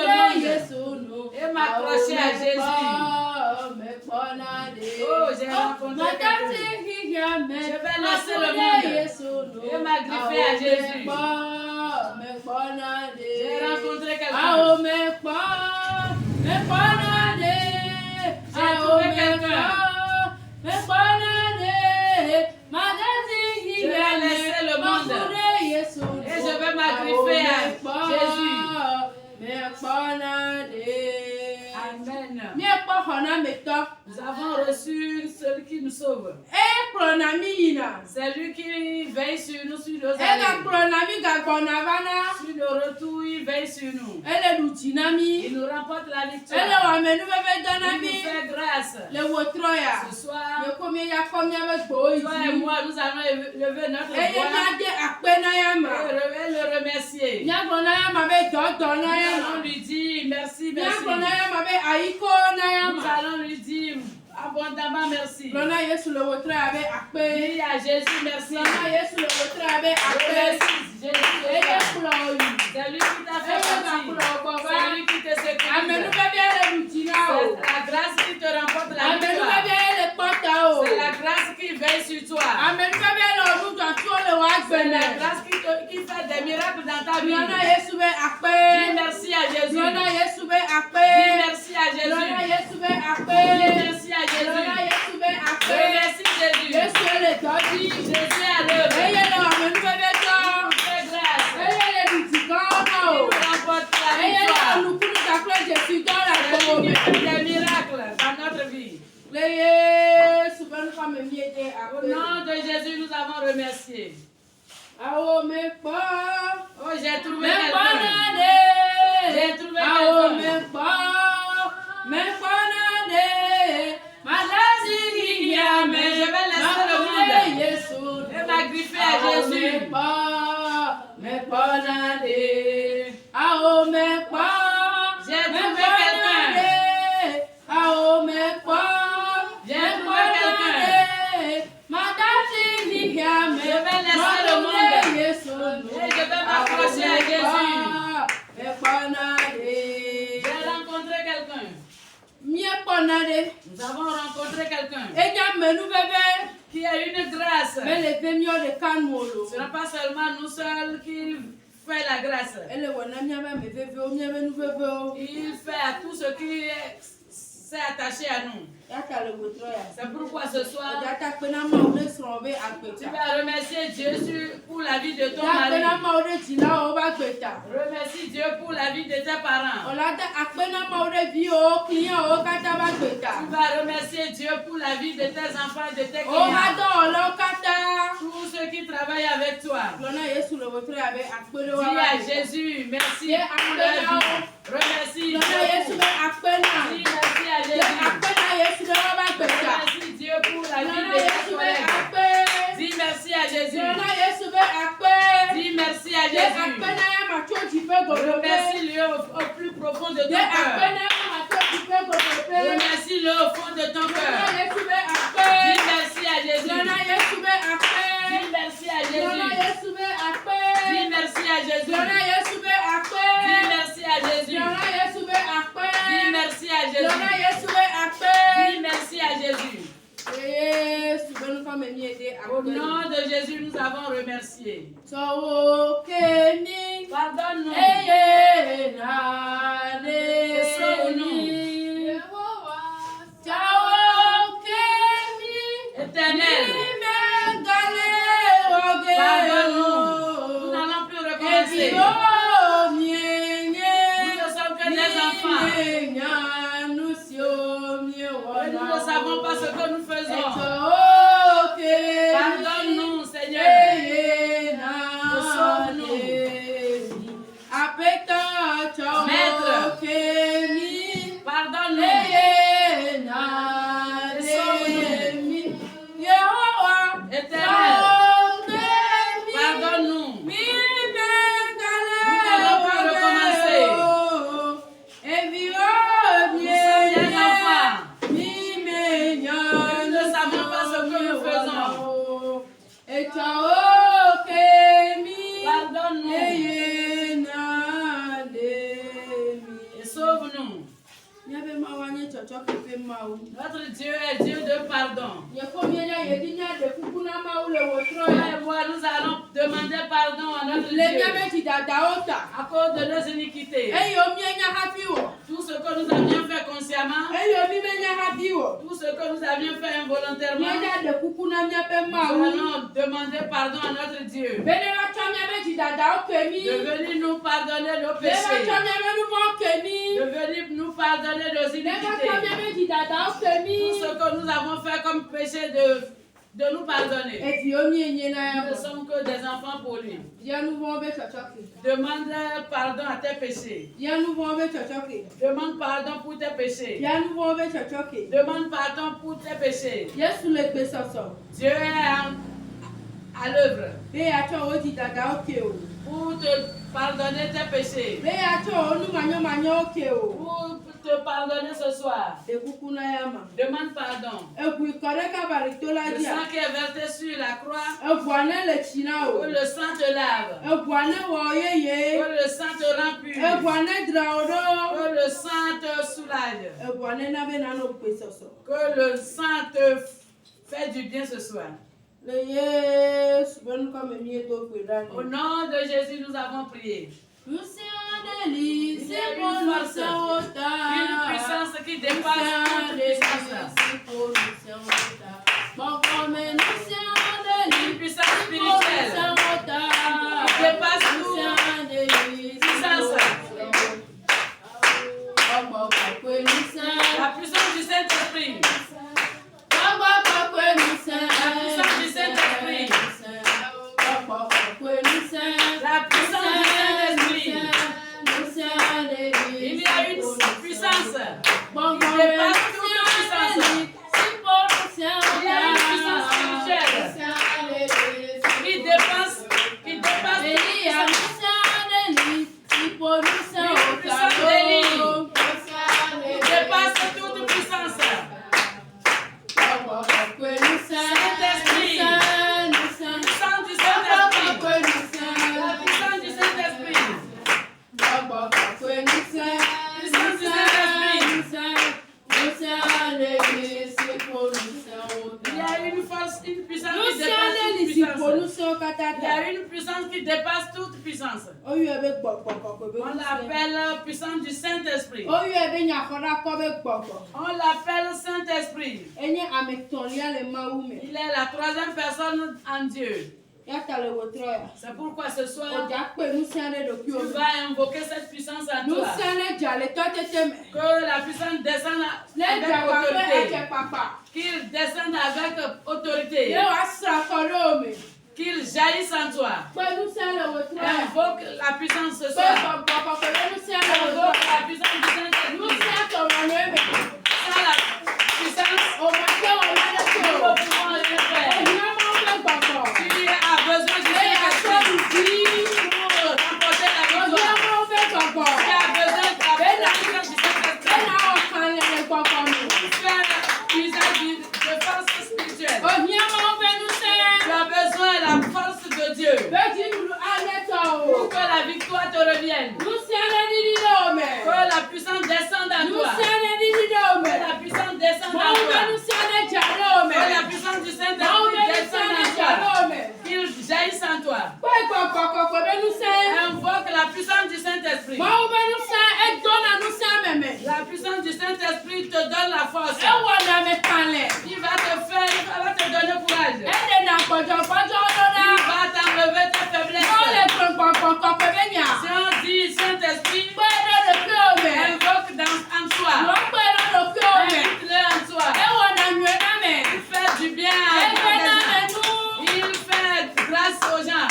le monde et m'accrocher à Jésus. Oh, j'ai rencontré quelqu'un. Je vais lancer le monde et m'agripper à Jésus. J'ai rencontré quelqu'un. J'ai trouvé quelqu'un. Je vais laisser le monde et je vais m'agripper à Jésus. Amen. Nous avons reçu celui qui nous sauve. C'est lui qui veille sur nous, sur nos allées. Sur le retour, il veille sur nous. Il nous remporte la victoire. Il nous fait grâce. Ce soir, toi et moi, nous allons lever notre voix et le remercier. Nous allons lui dire merci, merci. Nous allons lui dire abondamment merci. Dis à Jésus merci. Merci Jésus. C'est lui qui t'a fait partie. C'est lui qui te secoue. C'est la grâce qui te remporte la victoire. C'est la grâce qui veille sur toi. C'est la grâce qui fait des miracles dans ta vie. Dis merci à Jésus. Dis merci à Jésus. Dis merci à Jésus. Merci Jésus. Jésus est à l'œuvre. Il nous fait grâce. Il nous remporte la victoire. Il fait des miracles dans notre vie. Au nom de Jésus, nous avons remercié. Oh, j'ai trouvé quelqu'un. J'ai trouvé quelqu'un. Mais je vais laisser le monde et m'agripper à Jésus. J'ai trouvé quelqu'un. J'ai trouvé quelqu'un. Je vais laisser le monde et je vais m'accrocher à Jésus. J'ai rencontré quelqu'un. Nous avons rencontré quelqu'un qui a une grâce. Ce n'est pas seulement nous seuls qui fait la grâce. Il fait à tout ce qui s'est attaché à nous. C'est pourquoi ce soir, tu vas remercier Jésus pour la vie de ton mari. Remercie Dieu pour la vie de tes parents. Tu vas remercier Dieu pour la vie de tes enfants et de tes clients. Tous ceux qui travaillent avec toi. Dis à Jésus, merci pour leur vie. Remercie Dieu. Dis merci à Jésus. Remercie Dieu pour la vie de tes collègues. Dis merci à Jésus. Dis merci à Jésus. Remercie-le au plus profond de ton cœur. Remercie-le au fond de ton cœur. Dis merci à Jésus. Dis merci à Jésus. Dis merci à Jésus. Dis merci à Jésus. Dis merci à Jésus. Dis merci à Jésus. Au nom de Jésus, nous avons remercié. Pardonne-nous. Et sauve-nous. Éternel, pardonne-nous. Nous n'allons plus recommencer. Nous ne sommes que des enfants. Et nous ne savons pas ce que nous faisons. Pardonne-nous, Seigneur. Sauve-nous. Maître, pardonne-nous. Sauve-nous. demander pardon à notre Dieu à cause de nos iniquités. Tout ce que nous avions fait consciemment, tout ce que nous avions fait involontairement, nous allons demander pardon à notre Dieu de venir nous pardonner nos péchés, de venir nous pardonner nos iniquités, tout ce que nous avons fait comme péché de nous pardonner. Nous ne sommes que des enfants pour lui. Demande pardon à tes péchés. Demande pardon pour tes péchés. Demande pardon pour tes péchés. Dieu est à l'œuvre pour te pardonner tes péchés, pour te pardonner ce soir. Demande pardon. Le sang qui est versé sur la croix, que le sang te lave, que le sang te rend pur, que le sang te soulage, que le sang te fait du bien ce soir. Au nom de Jésus, nous avons prié. Il y a une force, une puissance qui dépasse toute puissance. Une puissance spirituelle qui dépasse toute puissance. La puissance du Saint-Esprit. La puissance du Saint-Esprit. La puissance du Saint-Esprit. Il y a une puissance qui dépasse toute puissance. Il y a une puissance spirituelle qui dépasse toute puissance. Une puissance d'Élie qui dépasse toute puissance. Saint-Esprit, puissance du Saint-Esprit, la puissance du Saint-Esprit, puissance du Saint-Esprit. Il y a une force, une puissance qui dépasse toute puissance. Il y a une puissance qui dépasse toute puissance. On l'appelle puissance du Saint-Esprit. On l'appelle Saint-Esprit. Il est la troisième personne en Dieu. C'est pourquoi ce soir, tu vas invoquer cette puissance en toi. Que la puissance descende avec autorité. Qu'il descende avec autorité. Qu'il jaillisse en toi. Invoque la puissance ce soir. Invoque la puissance du Saint-Esprit. Sans la puissance, nous pouvons rien faire. Tu as besoin du Saint-Esprit pour remporter la victoire. Tu as besoin de la puissance du Saint-Esprit. Tu as usage de force spirituelle. Tu as besoin de la force de Dieu pour que la victoire te revienne. Que la puissance descende en toi. Que la puissance descende en toi. Que la puissance du Saint-Esprit descende en toi. Qu'il jaillisse en toi. Invoque la puissance du Saint-Esprit. La puissance du Saint-Esprit te donne la force. Il va te faire, il va te donner courage. Il va t'enlever tes faiblesses. Si on dit Saint-Esprit, invoque en toi. Invite-le en toi. Il fait du bien à gens. Il fait grâce aux gens.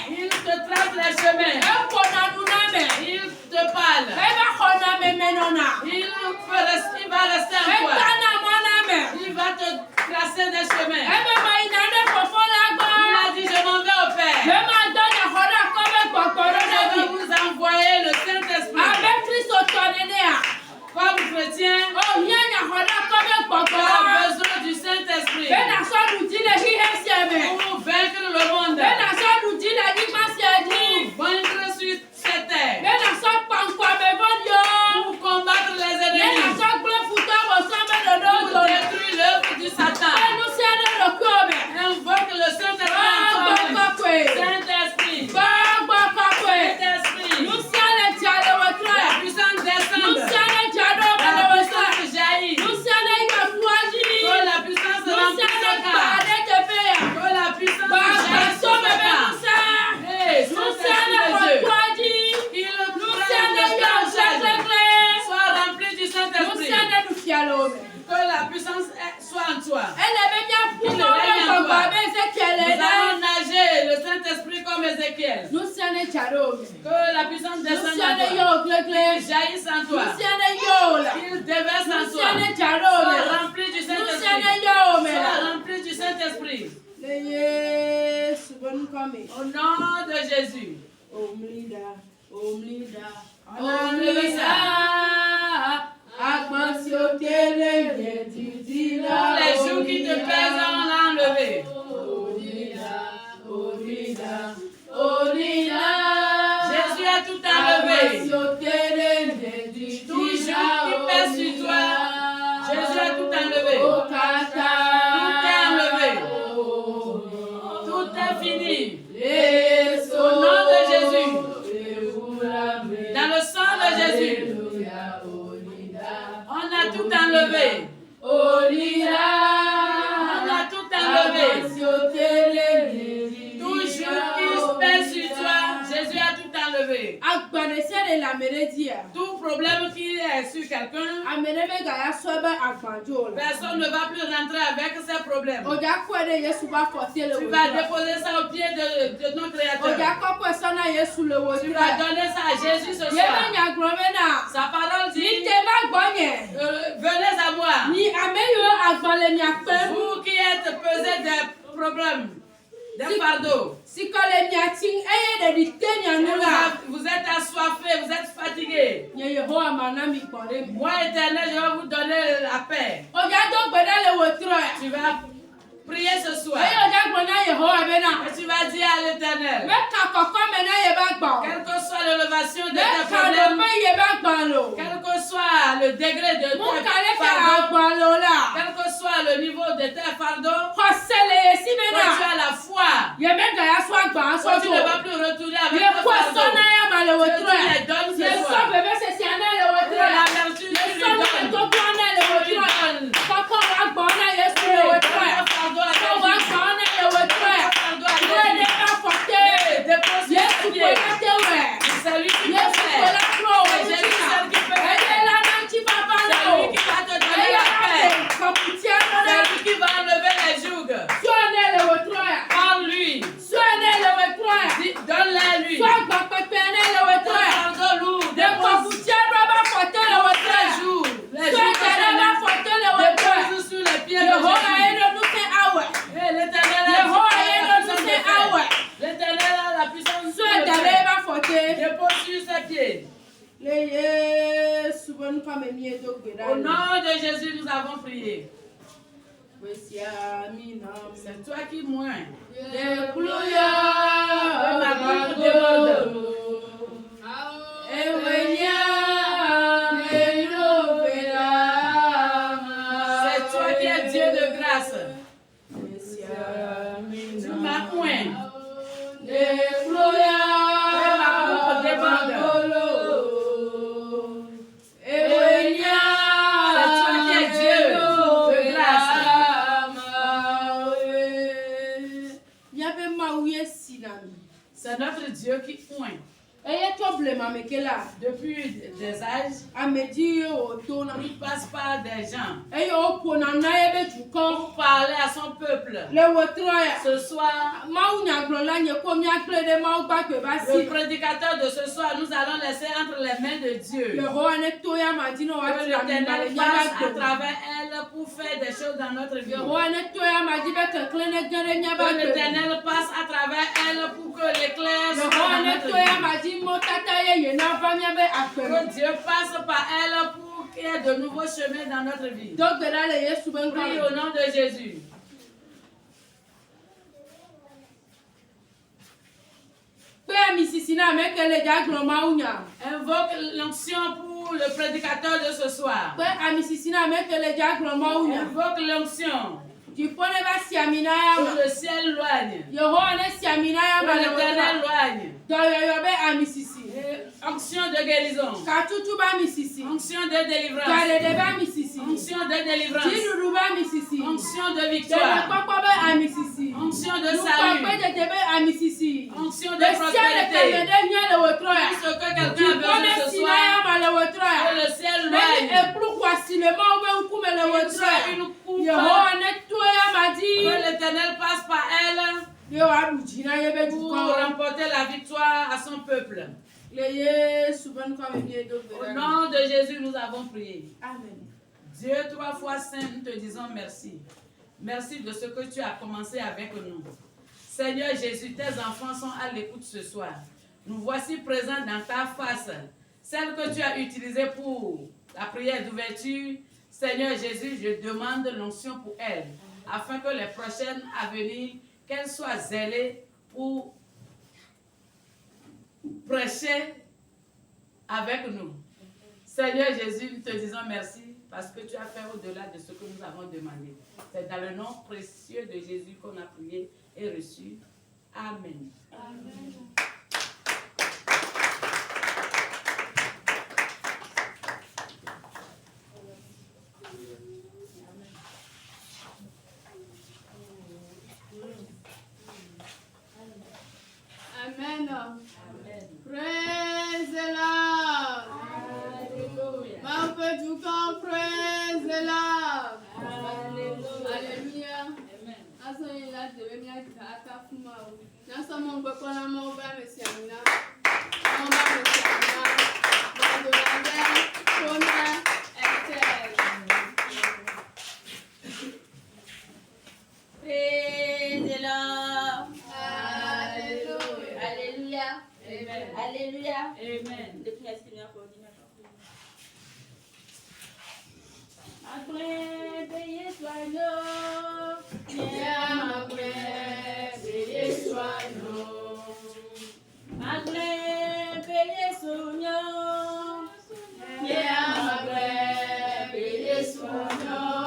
Il te trace les chemins. Il te parle. Il va rester en toi. Il va te tracer des chemins. Il a dit, je m'en vais au Père. Je vais vous envoyer le Saint-Esprit. Comme chrétien, tu as besoin du Saint-Esprit pour vaincre le monde. Pour vaincre sur cette terre. Pour combattre les ennemis. Pour Que la puissance descende en toi. Qu'il jaillisse en toi. Qu'il déverse en toi. Sois rempli du Saint-Esprit. Sois rempli du Saint-Esprit. Au nom de Jésus. Tous les jours qui te pèsent, on l'a enlevé. Jésus a tout enlevé. Tout jour qui pèse sur toi, Jésus a tout enlevé. Tout est enlevé. Tout est fini. Au nom de Jésus. Dans le sang de Jésus. On a tout enlevé. On a tout enlevé. Tout jour qui pèse sur toi, Jésus a tout enlevé. Tout problème qui est sur quelqu'un, personne ne va plus rentrer avec ces problèmes. Tu vas déposer ça au pied de ton Créateur. Tu vas donner ça à Jésus ce soir. Sa parole dit, venez à moi. Vous qui êtes pesés des problèmes, des fardeaux. Vous êtes assoiffés, vous êtes fatigués. Moi, Éternel, je vais vous donner la paix. Tu vas prier ce soir. Et tu vas dire à l'Éternel, quelle que soit l'élevation de tes problèmes, quel que soit le degré de tes fardeaux, quel que soit le niveau de tes fardeaux, quand tu as la foi, quand tu ne vas plus retourner avec tes fardeaux, tu les donnes ce soir. La vertu, tu lui donnes. C'est lui qui peut faire. C'est Jésus seul qui peut faire. C'est lui qui va te donner la paix. C'est lui qui va enlever les jougs. Parle-lui. Donne-les lui. Fardeau lourd. Dépose sur les pieds de Jésus. Et l'Éternel a la puissance sur le pied. Dépose sur ses pieds. Au nom de Jésus, nous avons prié. C'est toi qui moins. C'est toi qui es Dieu de grâce. Tu m'as oint. C'est notre Dieu qui oint. Depuis des âges, il passe par des gens pour parler à son peuple. Ce soir, le prédicateur de ce soir, nous allons laisser entre les mains de Dieu. Que l'Éternel passe à travers elle pour faire des choses dans notre vie. Que l'Éternel passe à travers elle pour que l'éclair soit dans notre vie. Que Dieu passe par elle pour qu'il y ait de nouveaux chemins dans notre vie. Prie au nom de Jésus. Invoque l'onction pour le prédicateur de ce soir. Invoque l'onction. Que le ciel loigne. Que l'Éternel loigne. Onction de guérison. Onction de délivrance. Onction de délivrance. Onction de victoire. Onction de salut. Onction de prospérité. Tout ce que quelqu'un a besoin ce soir, que le ciel loigne. Que l'Éternel passe par elle pour remporter la victoire à son peuple. Au nom de Jésus, nous avons prié. Amen. Dieu, 3 fois saint, nous te disons merci. Merci de ce que tu as commencé avec nous. Seigneur Jésus, tes enfants sont à l'écoute ce soir. Nous voici présents dans ta face, celle que tu as utilisée pour la prière d'ouverture. Seigneur Jésus, je demande l'onction pour elle, afin que les prochaines à venir, qu'elles soient zélées pour prêcher avec nous. Seigneur Jésus, nous te disons merci parce que tu as fait au-delà de ce que nous avons demandé. C'est dans le nom précieux de Jésus qu'on a prié et reçu. Amen. Amen. Amen. Amen. Praise the Lord. Alléluia. Ma peu du camp, praise the Lord. Alléluia. Alléluia. Amen. Asoye la de mi ata fuma o. Na so mo gbe ko na mo ba me si amina. Mo ba me si amina. Ba do la de kona etel. Praise the Lord. Alléluia. Alléluia. Amen. Alléluia. Amen. Depuis la Seigneur pour dire après payer soigneux. Yeah, après payer soigneux. Après payer soigneux. Yeah, après payer soigneux.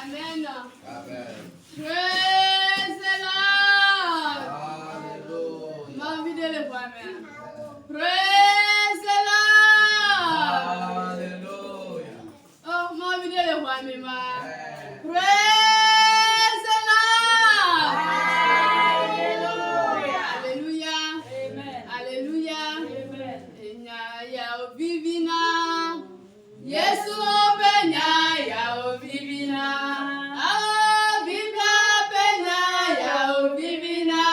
Amen. Amen. Praise the Lord. Alléluia. Ma vie de le voir, amen. Praise the Lord. Alléluia. Oh, ma vie de le voir, amen. Amen. Praise the Lord. Alléluia. Alléluia. Amen. Alléluia. Amen. Enya ya obibina. Yesu benya ya obibina. Ah, Biblia benya ya obibina.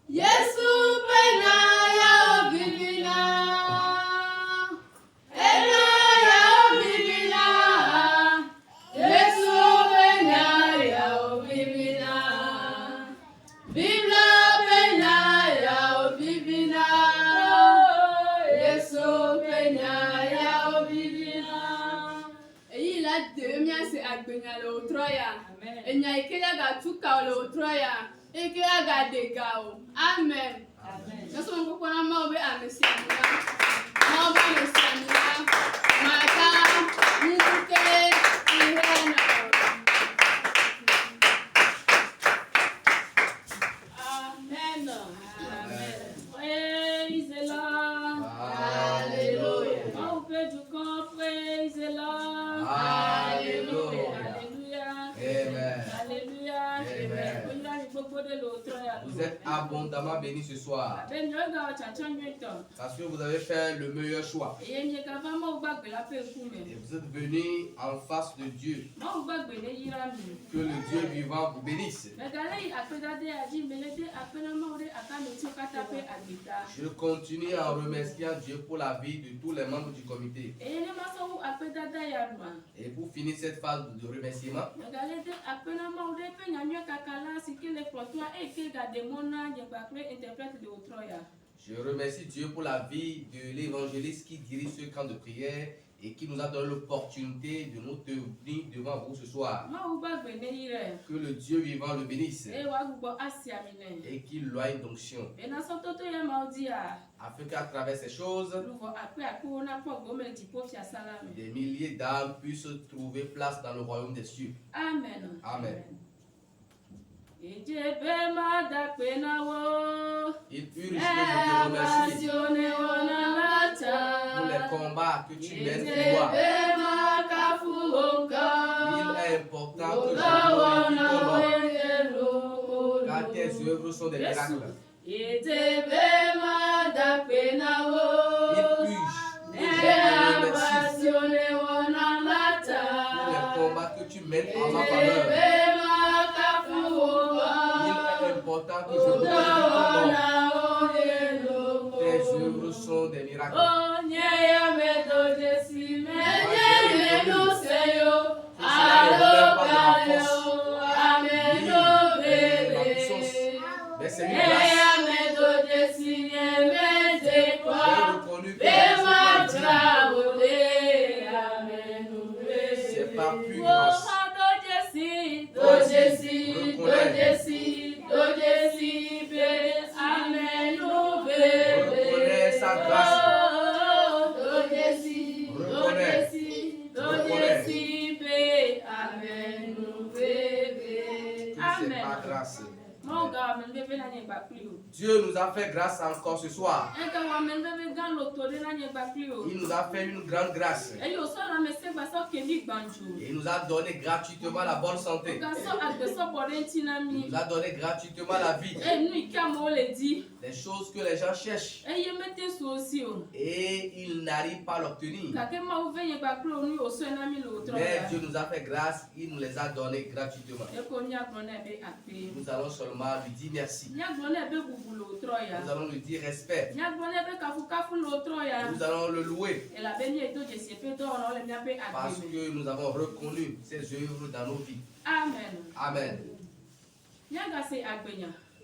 Yesu benya ya obibina. Enya ya obibina. Yesu benya ya obibina. Biblia benya ya obibina. Yesu benya ya obibina. Eyi la demia se agbenya le otroya. Enya ikeya ga tuka le otroya. Ikeya ga dega o. Amen. Amen. Yesu mo ko na ma obe amesi amina. Ma obe amesi amina. Mata mute ihena. Amen. Amen. Praise the Lord. Alléluia. Oh, que du camp, praise the Lord. Alléluia. Alléluia. Amen. Alléluia. Amen. Vous êtes abondamment bénis ce soir parce que vous avez fait le meilleur choix. Et vous êtes venus en face de Dieu. Que le Dieu vivant vous bénisse. Je continue en remerciant Dieu pour la vie de tous les membres du comité. Et pour finir cette phase de remerciement, je remercie Dieu pour la vie de l'évangéliste qui dirige ce camp de prière et qui nous a donné l'opportunité de nous tenir devant vous ce soir. Que le Dieu vivant le bénisse et qu'il lui ait une onction. Afin qu'à travers ces choses, des milliers d'âmes puissent trouver place dans le royaume des cieux. Amen. Amen. Il urge que je te remercie pour les combats que tu mènes pour moi. Il est important que je glorifie ton nom, car tes œuvres sont des miracles. Il urge que je te remercie pour les combats que tu mènes en ma faveur. Il est important que je glorifie ton nom. Tes œuvres sont des miracles. Mais c'est une grâce. J'ai reconnu que c'est pas plus grâce. Reconnais sa grâce. Reconnais que c'est pas grâce. Dieu nous a fait grâce encore ce soir. Il nous a fait une grande grâce. Et il nous a donné gratuitement la bonne santé. Il nous a donné gratuitement la vie. Les choses que les gens cherchent. Et ils n'arrivent pas à l'obtenir. Mais Dieu nous a fait grâce. Il nous les a donnés gratuitement. Nous allons seulement lui dire merci. Nous allons lui dire respect. Nous allons le louer. Parce que nous avons reconnu ses œuvres dans nos vies. Amen. Amen.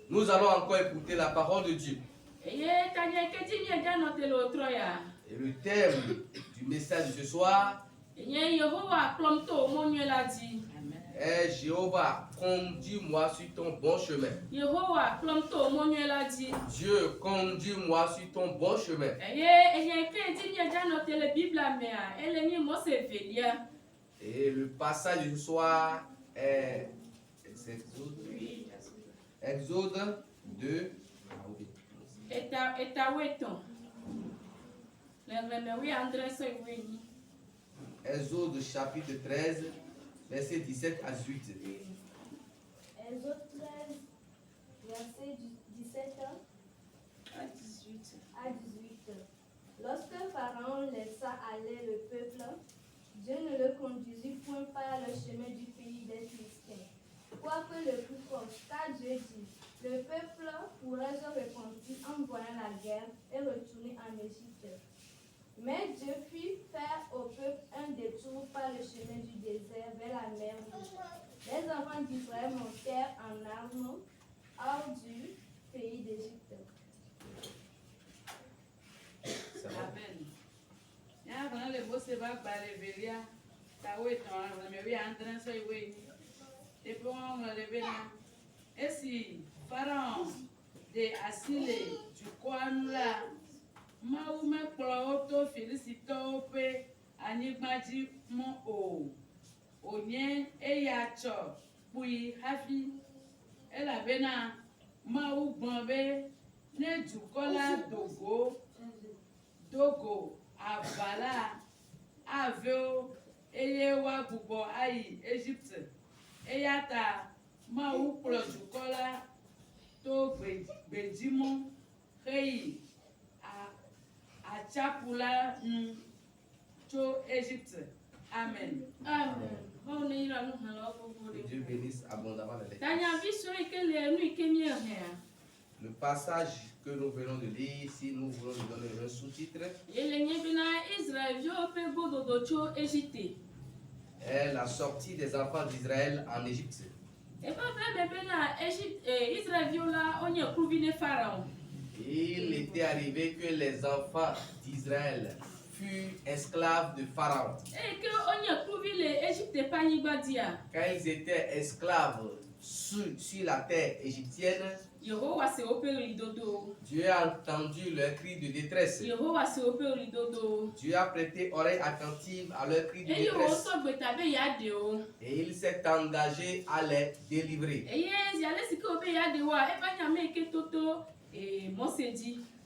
Nous allons encore écouter la parole de Dieu. Et le thème du message de ce soir est Jéhovah, conduis-moi sur ton bon chemin. Dieu, conduis-moi sur ton bon chemin. Et le passage de ce soir est Exode 2. Exode chapitre 13, verset 17 à 18. Exode 13, verset 17 à 18. Lorsque Pharaon laissa aller le peuple, Dieu ne le conduisit point par le chemin du pays des Philistins, quoique le plus proche, car Dieu dit, le peuple pourrait se repentir en voyant la guerre et retourner en Égypte. Mais Dieu fit faire au peuple un détour par le chemin du désert vers la mer Rouge. Les enfants d'Israël montèrent en armes hors du pays d'Égypte. Amen. Ya bana le bose ba bale belia ta we ton na me wi andran so we e po on le bena esi Pharaon de asile du kwanula ma u me klo to felicito pe anigbaji mo onye eya cho pui hafi ela bena ma u gbon be ne jukola dogo avala aveo eye wa gbogbo ayi Egypt eyata ma wu kplɔ dukɔla to gbedzimo heyi atsaƒu la nu tso Egypt. Amen. Amen. Que Dieu bénisse abondamment les lecteurs. Le passage que nous venons de lire, si nous voulons lui donner un sous-titre, est la sortie des enfants d'Israël en Égypte. Il était arrivé que les enfants d'Israël furent esclaves de Pharaon. Quand ils étaient esclaves sur la terre égyptienne, Dieu a entendu leurs cris de détresse. Dieu a prêté oreille attentive à leurs cris de détresse. Et il s'est engagé à les délivrer.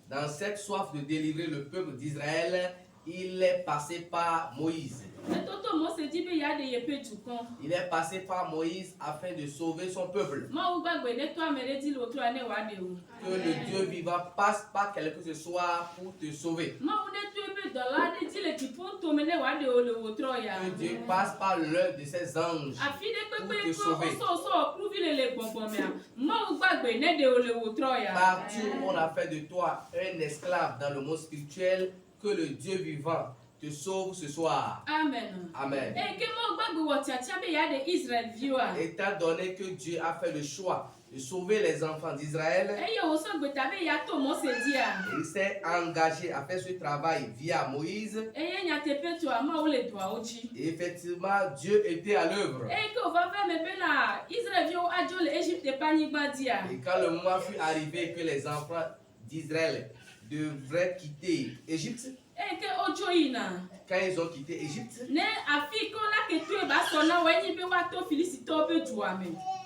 Dans cette soif de délivrer le peuple d'Israël, il est passé par Moïse. Il est passé par Moïse afin de sauver son peuple. Que le Dieu vivant passe par quelque que ce soit pour te sauver. Que Dieu passe par l'un de ses anges pour te sauver. Partout où on a fait de toi un esclave dans le monde spirituel, que le Dieu vivant te sauve ce soir. Amen. Amen. Étant donné que Dieu a fait le choix de sauver les enfants d'Israël, il s'est engagé à faire ce travail via Moïse. Et effectivement, Dieu était à l'œuvre. Et quand le moment fut arrivé que les enfants d'Israël devraient quitter Égypte, quand ils ont quitté Égypte,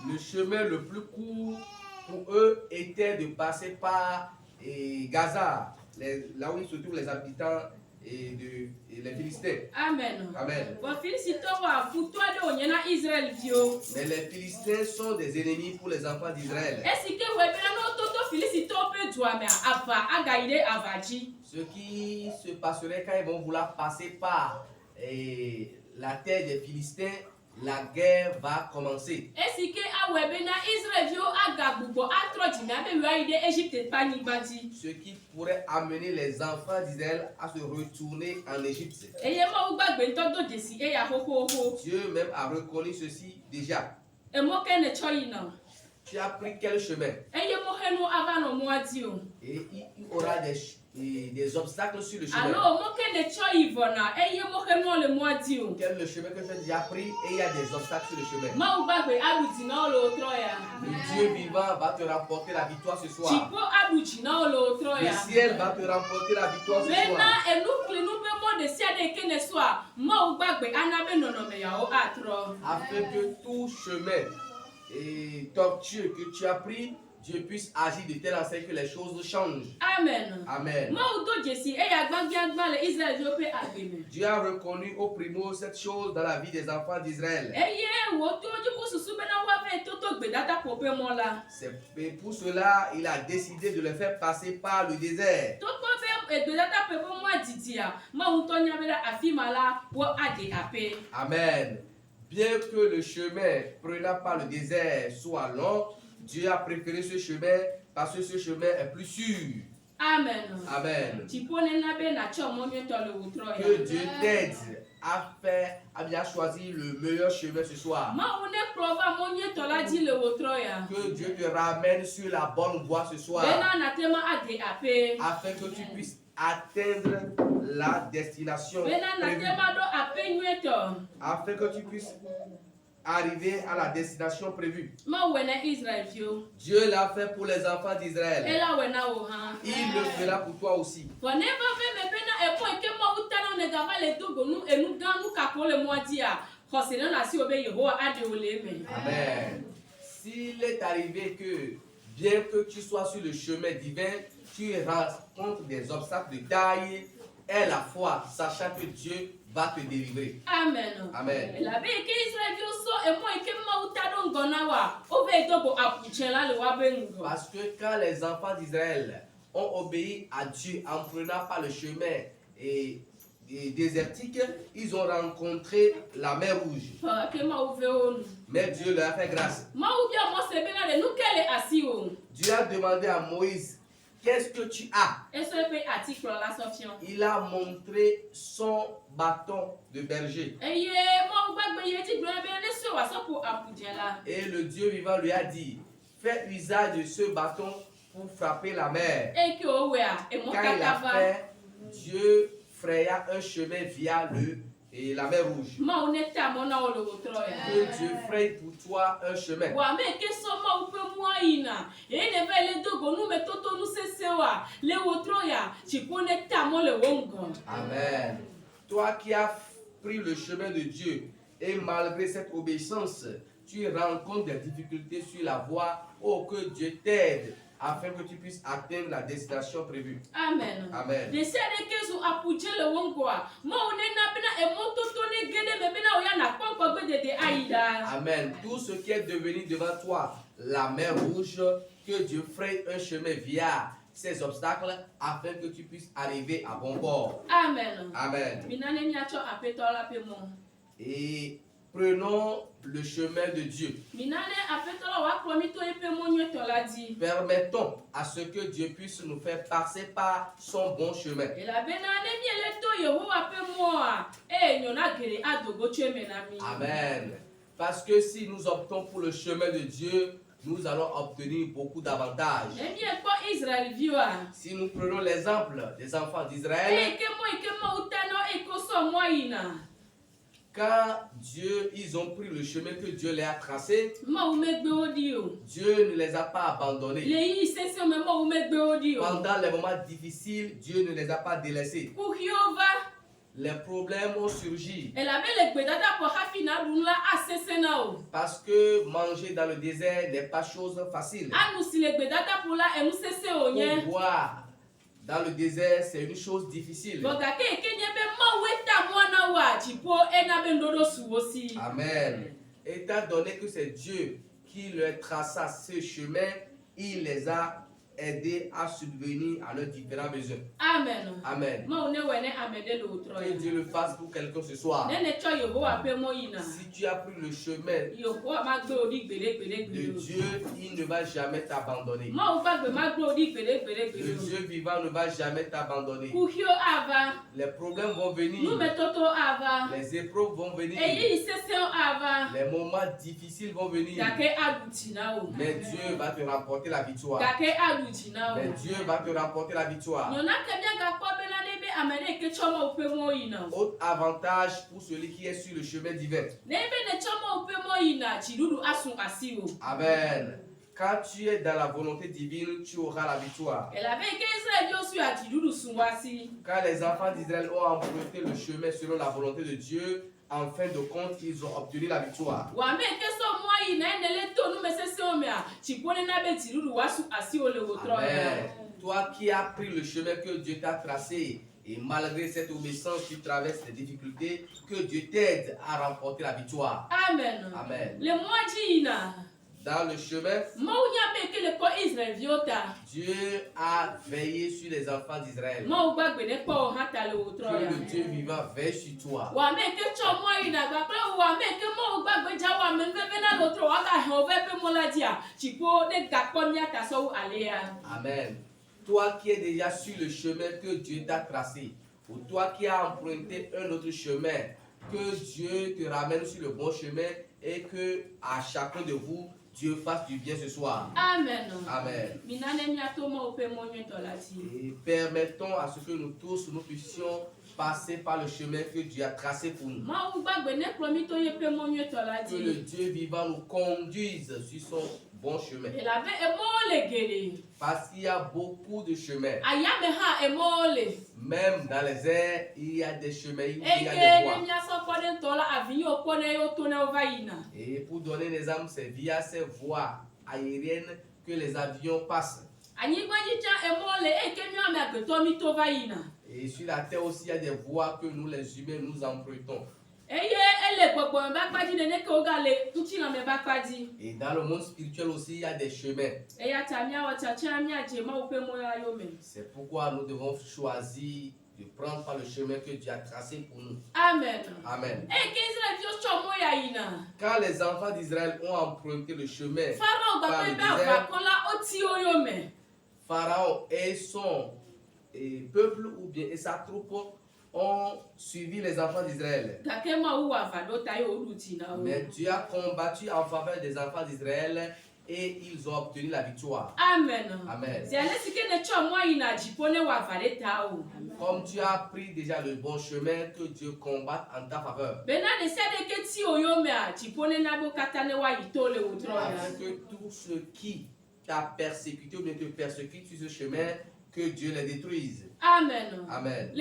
le chemin le plus court pour eux était de passer par Gaza, là où se trouvent les habitants et les Philistins. Amen. Amen. Mais les Philistins sont des ennemis pour les enfants d'Israël. Ce qui se passerait quand ils vont vouloir passer par la terre des Philistins, la guerre va commencer. Ce qui pourrait amener les enfants d'Israël à se retourner en Égypte. Dieu même a reconnu ceci déjà. Tu as pris quel chemin? Et il y aura des obstacles sur le chemin. Quel est le chemin que tu as déjà pris et il y a des obstacles sur le chemin? Le Dieu vivant va te remporter la victoire ce soir. Le ciel va te remporter la victoire ce soir. Afin que tout chemin et tortueux que tu as pris, Dieu puisse agir de telle sorte que les choses changent. Amen. Amen. Dieu a reconnu au primo cette chose dans la vie des enfants d'Israël. C'est pour cela il a décidé de le faire passer par le désert. Amen. Bien que le chemin prenant par le désert soit long, Dieu a préféré ce chemin parce que ce chemin est plus sûr. Amen. Amen. Que Dieu t'aide à bien choisir le meilleur chemin ce soir. Que Dieu te ramène sur la bonne voie ce soir. Afin que tu puisses atteindre la destination prévue. Afin que tu puisses arriver à la destination prévue. Dieu l'a fait pour les enfants d'Israël. Il le fera pour toi aussi. Amen. S'il est arrivé que, bien que tu sois sur le chemin divin, tu rencontres des obstacles de taille, aie la foi, sachant que Dieu va te délivrer. Amen. Amen. Parce que quand les enfants d'Israël ont obéi à Dieu en prenant par le chemin et désertique, ils ont rencontré la mer Rouge. Mais Dieu leur a fait grâce. Dieu a demandé à Moïse, qu'est-ce que tu as? Il a montré son bâton de berger. Et le Dieu vivant lui a dit, fais usage de ce bâton pour frapper la mer. Quand il a fait, Dieu fraya un chemin via la mer Rouge. Que Dieu fraye pour toi un chemin. Amen. Toi qui as pris le chemin de Dieu et malgré cette obéissance, tu rencontres des difficultés sur la voie, oh que Dieu t'aide afin que tu puisses atteindre la destination prévue. Amen. Amen. Amen. Tout ce qui est devenu devant toi, la mer Rouge, que Dieu fraye un chemin via ces obstacles afin que tu puisses arriver à bon port. Amen. Amen. Et prenons le chemin de Dieu. Permettons à ce que Dieu puisse nous faire passer par son bon chemin. Amen. Parce que si nous optons pour le chemin de Dieu, nous allons obtenir beaucoup d'avantages. Si nous prenons l'exemple des enfants d'Israël, quand ils ont pris le chemin que Dieu leur a tracé, Dieu ne les a pas abandonnés. Pendant les moments difficiles, Dieu ne les a pas délaissés. Les problèmes ont surgi. Parce que manger dans le désert n'est pas chose facile. Boire dans le désert, c'est une chose difficile. Amen. Étant donné que c'est Dieu qui leur traça ce chemin, il les a aidés à subvenir à leurs différents besoins. Amen. Amen. Que Dieu le fasse pour quelqu'un ce soir. Si tu as pris le chemin de Dieu, il ne va jamais t'abandonner. Le Dieu vivant ne va jamais t'abandonner. Les problèmes vont venir. Les épreuves vont venir. Les moments difficiles vont venir. Mais Dieu va te rapporter la victoire. Mais Dieu va te rapporter la victoire. Autre avantage pour celui qui est sur le chemin divin. Amen. Quand tu es dans la volonté divine, tu auras la victoire. Quand les enfants d'Israël ont emprunté le chemin selon la volonté de Dieu, en fin de compte, ils ont obtenu la victoire. Amen. Toi qui as pris le chemin que Dieu t'a tracé, et malgré cette obéissance, tu traverses des difficultés, que Dieu t'aide à remporter la victoire. Amen. Amen. Dans le chemin, Dieu a veillé sur les enfants d'Israël. Que le Dieu vivant veille sur toi. Amen. Toi qui es déjà sur le chemin que Dieu t'a tracé, ou toi qui as emprunté un autre chemin, que Dieu te ramène sur le bon chemin et que à chacun de vous, Dieu fasse du bien ce soir. Amen. Amen. Et permettons à ce que nous tous, nous puissions passer par le chemin que Dieu a tracé pour nous. Que le Dieu vivant nous conduise sur son bon chemin. Parce qu'il y a beaucoup de chemins. Même dans les airs, il y a des chemins, il y a des voies. Et pour donner des âmes, c'est via ces voies aériennes que les avions passent. Et sur la terre aussi, il y a des voies que nous, les humains, nous empruntons. Et dans le monde spirituel aussi, il y a des chemins. C'est pourquoi nous devons choisir de prendre par le chemin que Dieu a tracé pour nous. Amen. Amen. Quand les enfants d'Israël ont emprunté le chemin par le désert, Pharaon et son peuple ou bien et sa troupe ont suivi les enfants d'Israël. Mais Dieu a combattu en faveur des enfants d'Israël et ils ont obtenu la victoire. Amen. Amen. Comme tu as pris déjà le bon chemin, que Dieu combatte en ta faveur. Afin que tout ce qui t'a persécuté ou ne te persécute sur ce chemin, que Dieu les détruise. Amen. Amen.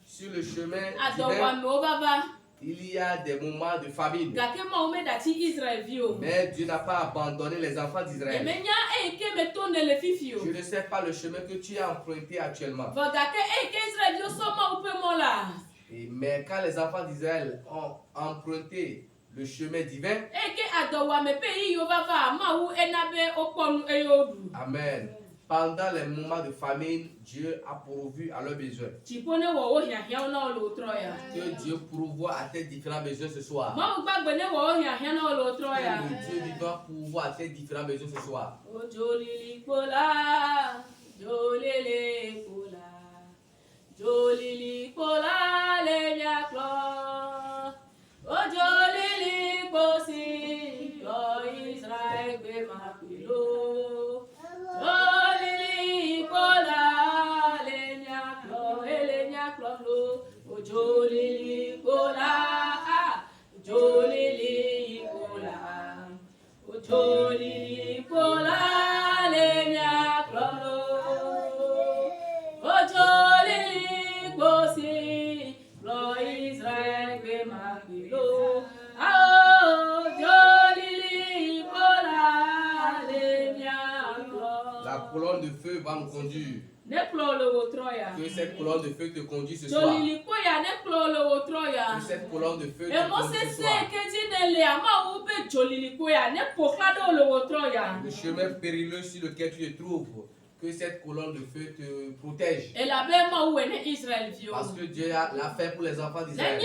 Sur le chemin divin, il y a des moments de famine. Mais Dieu n'a pas abandonné les enfants d'Israël. Je ne sais pas le chemin que tu as emprunté actuellement. Mais quand les enfants d'Israël ont emprunté le chemin divin, amen. Pendant les moments de famine, Dieu a pourvu à leurs besoins. Que Dieu pourvoie à tes différents besoins ce soir. Que le Dieu vivant pourvoie à tes différents besoins ce soir. La colonne de feu va nous conduire. Que cette colonne de feu te conduise ce soir. Que cette colonne de feu te conduise ce soir. Le chemin périlleux sur lequel tu te trouves, que cette colonne de feu te protège. Parce que Dieu l'a fait pour les enfants d'Israël.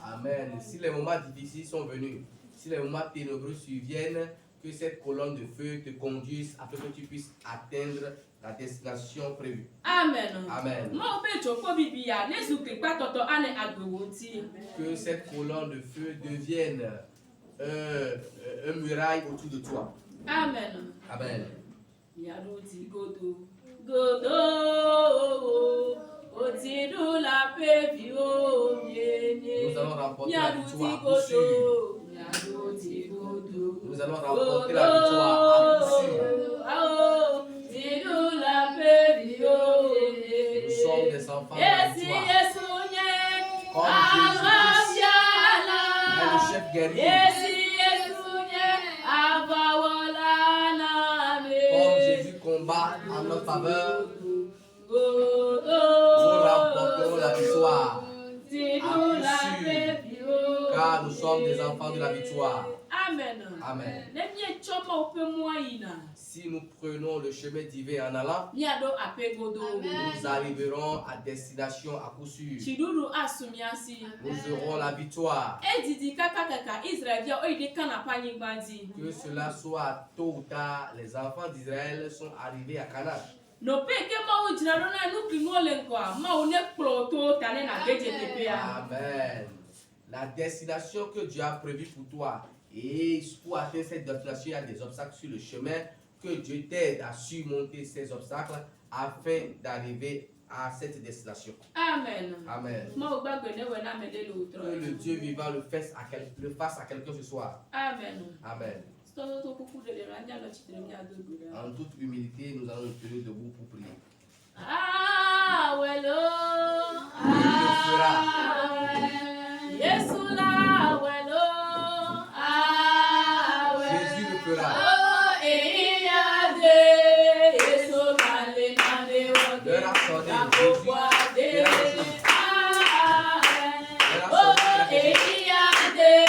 Amen. Si les moments difficiles sont venus, si les moments ténébreux surviennent, que cette colonne de feu te conduise afin que tu puisses atteindre la destination prévue. Amen. Amen. Que cette colonne de feu devienne un muraille autour de toi. Amen. Amen. Godo, Otidu remporter la victoire à coup sûr. Nous allons remporter la victoire à coup sûr. Nous sommes des enfants de la victoire. Comme Jésus est le chef guerrier. Comme Jésus combat en notre faveur, nous remporterons la victoire à coup sûr, car nous sommes des enfants de la victoire. Amen. Amen. Si nous prenons le chemin divin en allant, nous arriverons à destination à coup sûr. Nous aurons la victoire. Que cela soit tôt ou tard, les enfants d'Israël sont arrivés à Canaan. Amen. La destination que Dieu a prévue pour toi, et pour atteindre cette destination, il y a des obstacles sur le chemin. Que Dieu t'aide à surmonter ces obstacles afin d'arriver à cette destination. Amen. Amen. Que le Dieu vivant le fasse à quelqu'un ce soir. Amen. Amen. En toute humilité, nous allons nous tenir debout pour prier. Ah, wello. Jésus la wello. Ah, Jésus le fera. Oh, et y a des Jésus malé malé L'heure a sonné. Jésus fera le jour. Oh, et y a des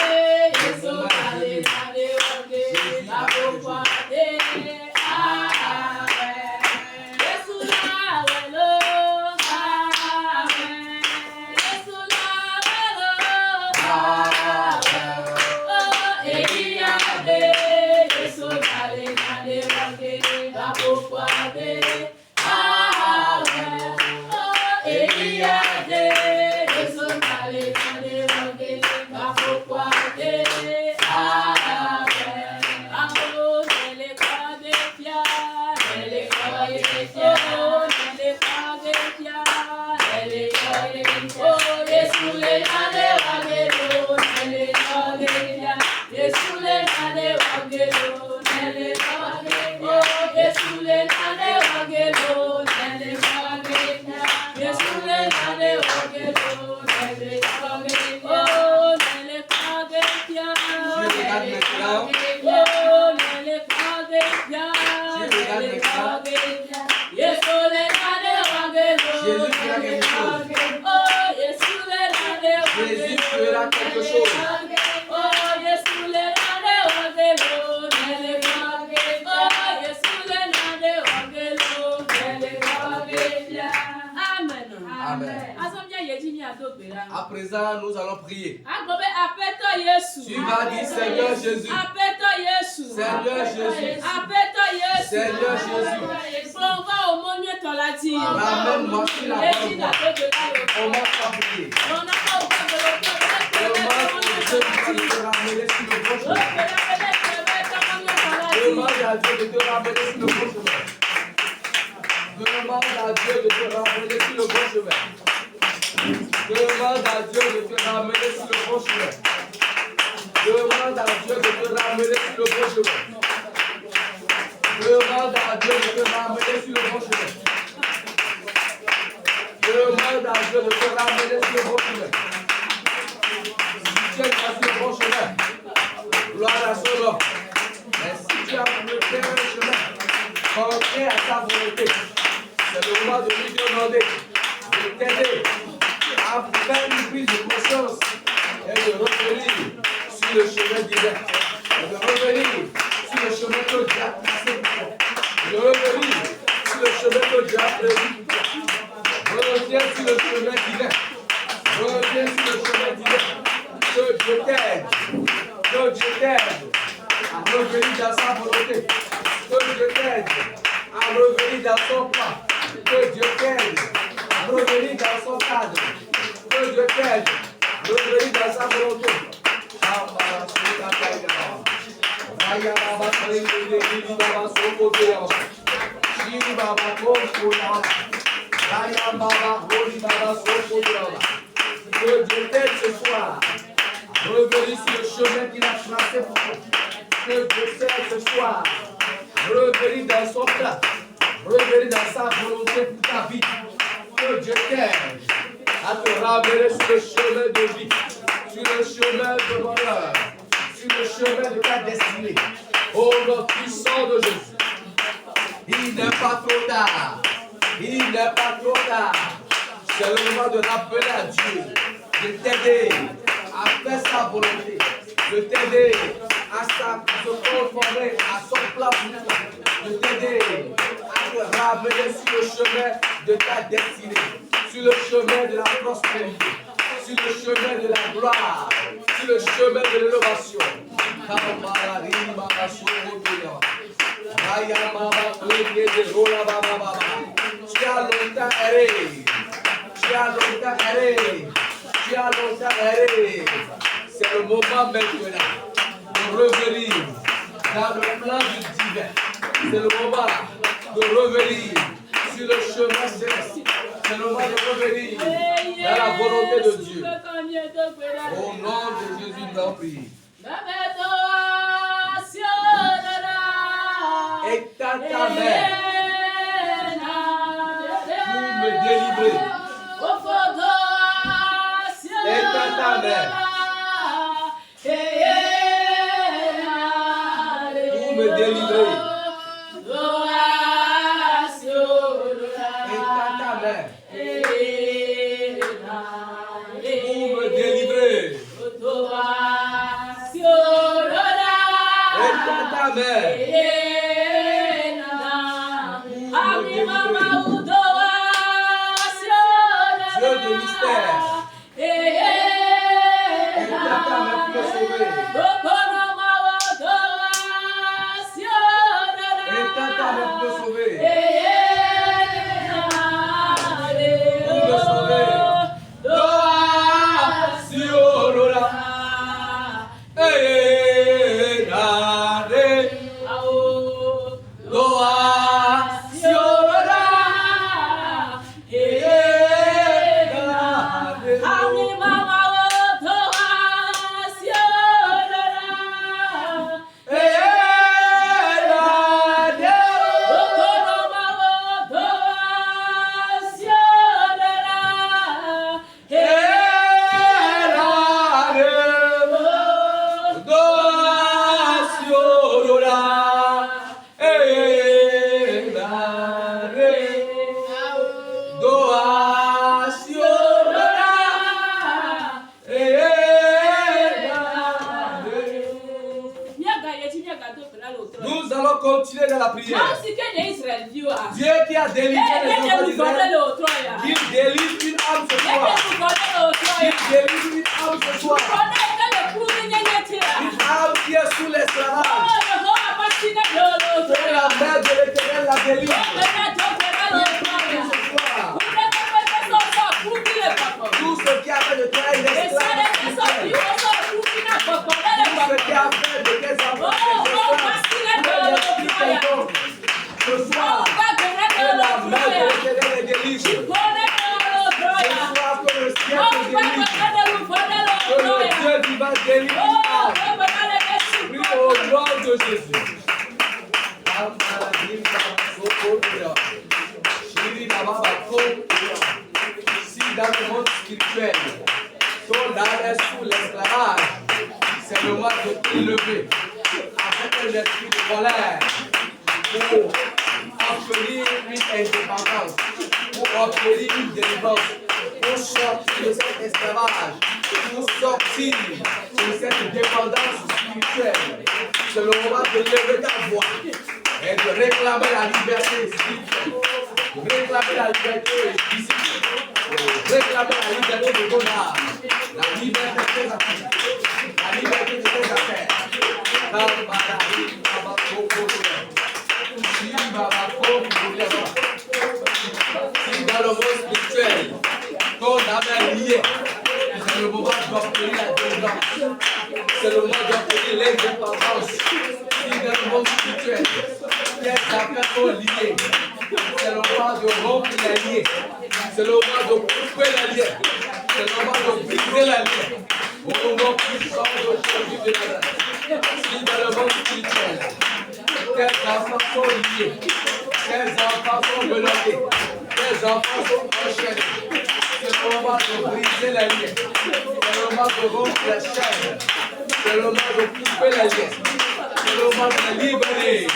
Jésus malé malé la pourquoi Jésus fera quelque chose. Amen. À présent, nous allons prier. Tu vas dire Seigneur Jésus. Seigneur Jésus. Seigneur Jésus. Ramène-moi sur la bonne voie. On va prier. Demande à Dieu de te ramener sur le bon chemin. Demande à Dieu de te ramener sur le bon chemin. Demande à Dieu de te ramener sur le bon chemin. Demande à Dieu de te ramener sur le bon chemin. Demande à Dieu de te ramener sur le bon chemin. Demande à Dieu de te ramener sur le bon chemin. Si tu es sur le bon chemin, gloire à son nom. Mais si tu as bloqué le chemin, contraire à sa volonté, c'est le moment de lui demander de t'aider à faire une prise de conscience et de revenir sur le chemin divin. Et de revenir sur le chemin que Dieu a tracé. De revenir sur le chemin que Dieu a prévu. Reviens sur le chemin divin. Reviens sur le chemin divin. Que Dieu t'aide. Que Dieu t'aide à revenir dans sa volonté. Que Dieu t'aide à revenir dans son plan. Que Dieu t'aide à revenir dans son cadre. Que Dieu t'aide à revenir dans sa volonté. Que Dieu t'aide ce soir Revenir sur le chemin qu'il a tracé pour que Dieu sert ce soir. Revenir dans son plan. Revenir dans sa volonté pour ta vie. Que Dieu t'aide à te ramener sur le chemin de vie, sur le chemin de bonheur, sur le chemin de ta destinée. Au nom puissant de Jésus. Il n'est pas trop tard. Il n'est pas trop tard. C'est le moment de rappeler à Dieu, de t'aider à faire sa volonté, de t'aider à se conformer à son plan pour toi, de t'aider à te ramener sur le chemin de ta destinée, sur le chemin de la prospérité, sur le chemin de la gloire, sur le chemin de l'innovation. Tu as longtemps erré. Tu as longtemps erré. Tu as longtemps erré. C'est le moment maintenant de revenir dans le plan du divin. C'est le moment de revenir sur le chemin céleste. C'est le moment de revenir dans la volonté de Dieu. Au nom de Jésus, nous avons prié. Étends ta main pour me délivrer. Étends ta main pour me délivrer. Étends ta main pour me délivrer. Étends ta main. Dieu de mystère. Étends ta main pour me sauver. Étends ta main pour me sauver. Pour me sauver. Doa siolola. Nous allons continuer dans la prière. Dieu qui a délivré les enfants d'Israël, il délivre une âme ce soir. Il délivre une âme ce soir. Une âme qui est sous l'esclavage. Que la main de l'Éternel la délivre. Tout ce qui a fait de toi une esclave. Tout ce qui a fait de tes enfants ce soir, que la main de l'Éternel les délivre. Ce soir, que le ciel te délivre. Que le Dieu divin délivre. Prie au nom de Jésus. Si dans le monde spirituel, ton âme est sous l'esclavage, c'est le moment de t'élever avec un esprit de colère pour obtenir une indépendance, pour obtenir une délivrance, pour sortir de cet esclavage, pour sortir de cette dépendance spirituelle. C'est le moment de lever ta voix et de réclamer la liberté spirituelle, de réclamer la liberté physique, de réclamer la liberté de ton âme, la liberté de tes affaires, la liberté de tes affaires. Si dans le monde spirituel, ton âme est liée, c'est le moment d'obtenir la délivrance, c'est le moment d'obtenir l'indépendance. Si dans le monde spirituel, tes affaires sont liées, c'est le moment de rompre les liens, c'est le moment de couper les liens, c'est le moment de briser les liens. Au nom puissant de Jésus de Nazareth. Si dans le monde spirituel, tes enfants sont liés, tes enfants sont menottés, tes enfants sont enchaînés. C'est le moment de briser la liens. C'est le moment de rompre la chaîne. C'est le moment de couper la liens. C'est le moment de libérer.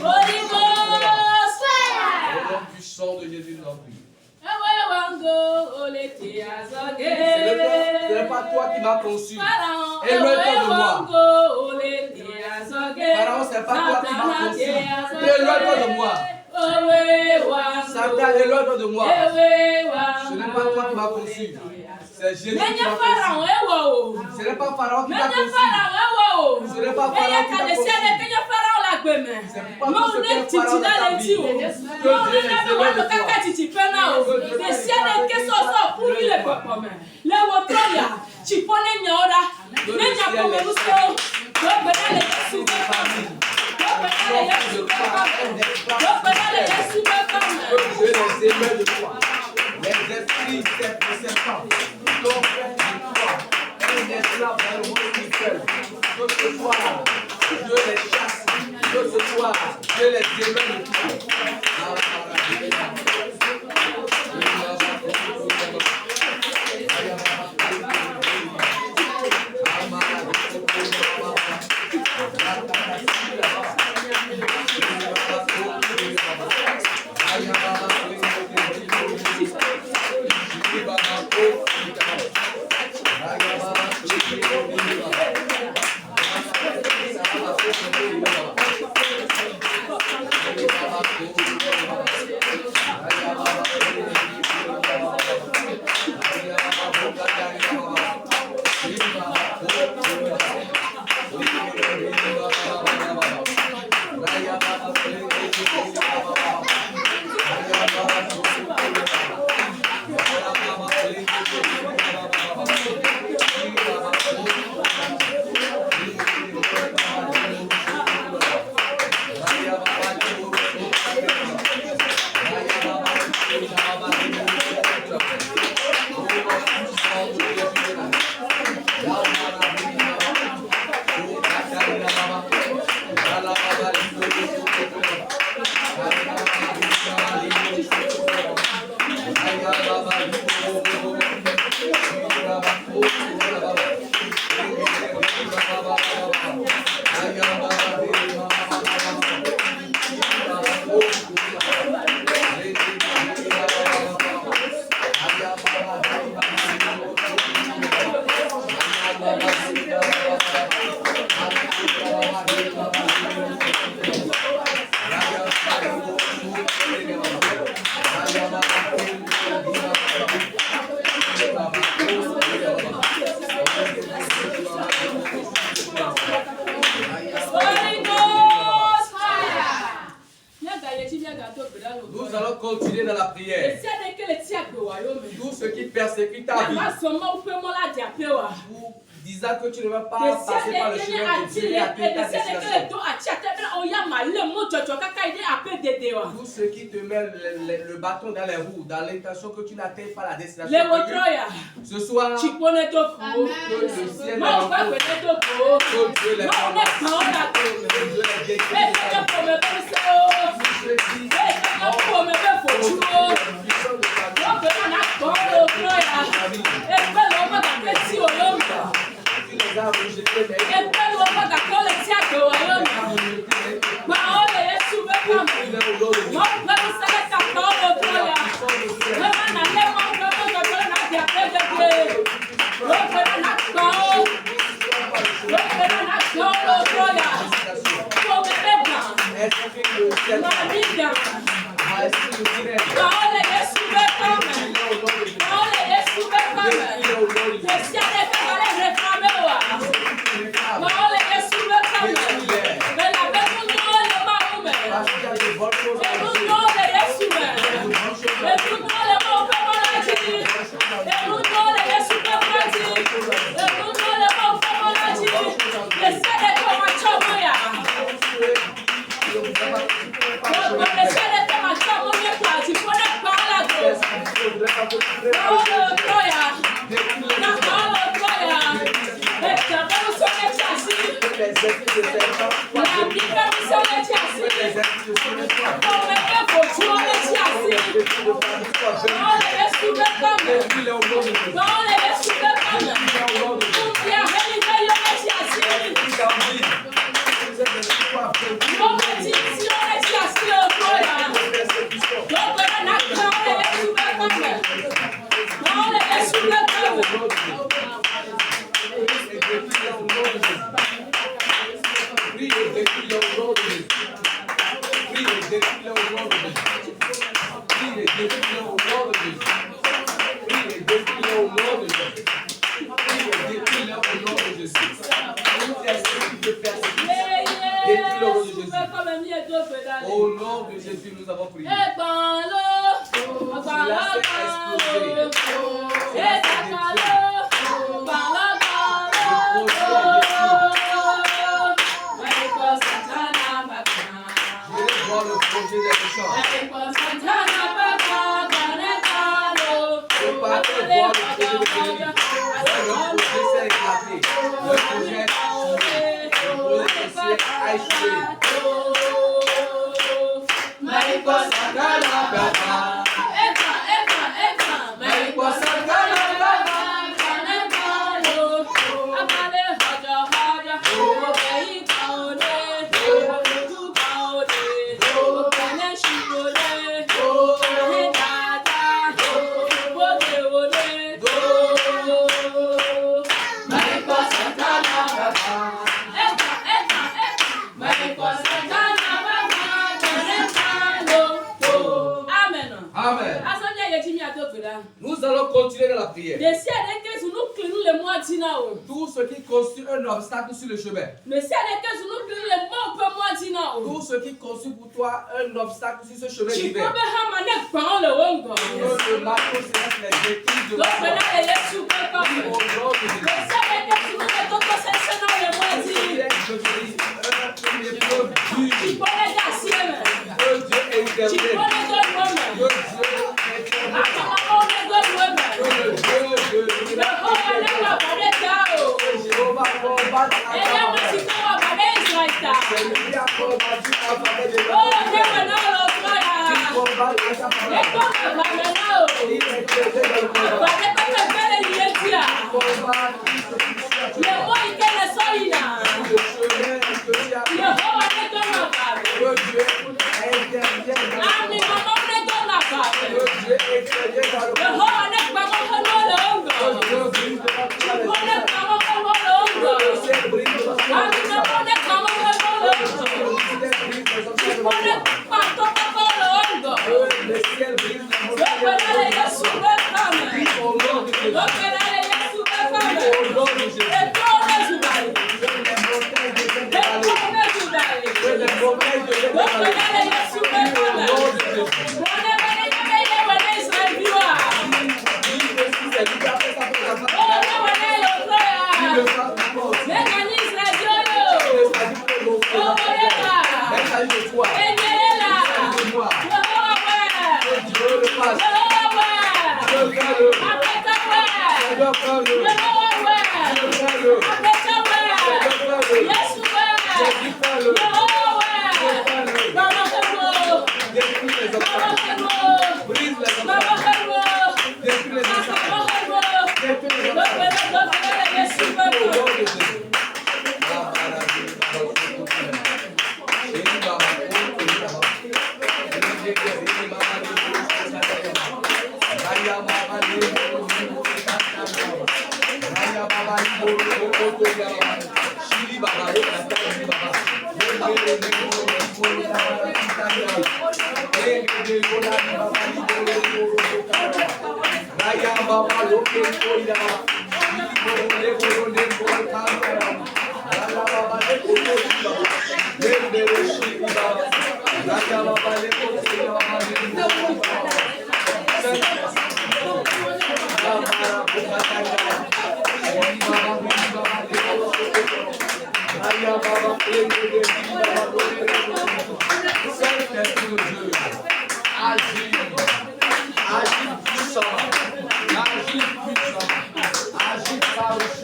Holy Ghost, Au nom puissant de Jésus, nous en prions. Ce n'est pas toi qui m'as conçu. Éloigne-toi de moi. Pharaon, ce n'est pas toi qui m'as conçu. Éloigne-toi de moi. Satan, éloigne-toi de moi. Ce n'est pas toi qui m'as conçu. C'est Jésus qui m'a conçu. Ce n'est pas Pharaon qui t'a conçu. Ce n'est pas Pharaon qui t'a conçu. C'est pourquoi tout ce que Pharaon dans ta vie, que Dieu les éloigne de toi. Les esprits serpents, ton frère de toi, un esclave dans le monde spirituel, que ce soir, Dieu les chasse, que ce soir, Dieu les éloigne de toi. Nous allons continuer dans la prière. Tout ce qui persécute ta vie, vous disant que tu ne vas pas passer par le chemin de Dieu et atteindre ta destination. Tout ce qui te met le bâton dans les roues, dans l'intention que tu n'atteignes pas la destination. Ce soir, que le ciel que Dieu les Oh, Au nom de Jésus, nous avons prié. Voir le projet des méchants. Le parti voir le projet de l'ennemi. Le projet s'est éclaté. Le projet a échoué. Nous allons continuer dans la prière. Tout ce qui constitue un obstacle sur le chemin. Tout ce qui constitue pour toi un obstacle sur ce chemin d'hiver. Le marteau céleste les détruit de la foi. Au nom de Jésus.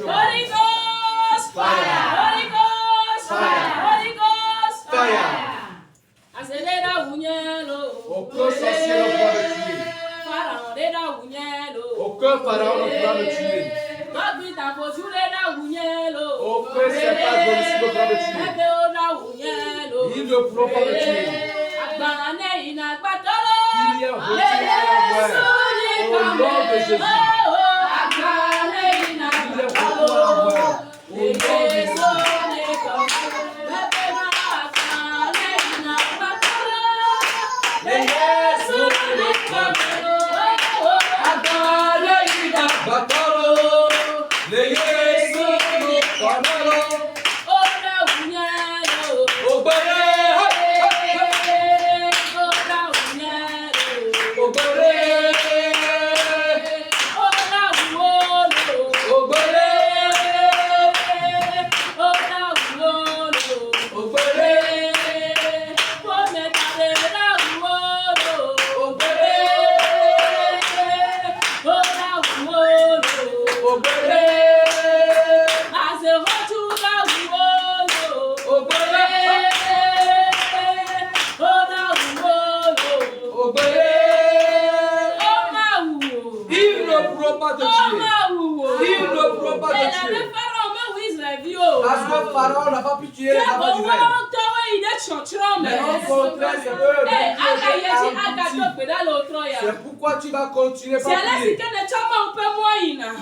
Holy Ghost fire! Holy Ghost fire! Aucun sorcier ne pourra me tuer. Aucun pharaon ne pourra me tuer. Aucun serpent domicile ne pourra me tuer. Ils ne pourront pas me tuer. Il y a un retour au nom de Jésus. Il y a un retour au nom de Jésus. Parce que Pharaon n'a pas pu tuer les enfants d'Israël. Mais au contraire, c'est eux. C'est pourquoi tu vas continuer par prier.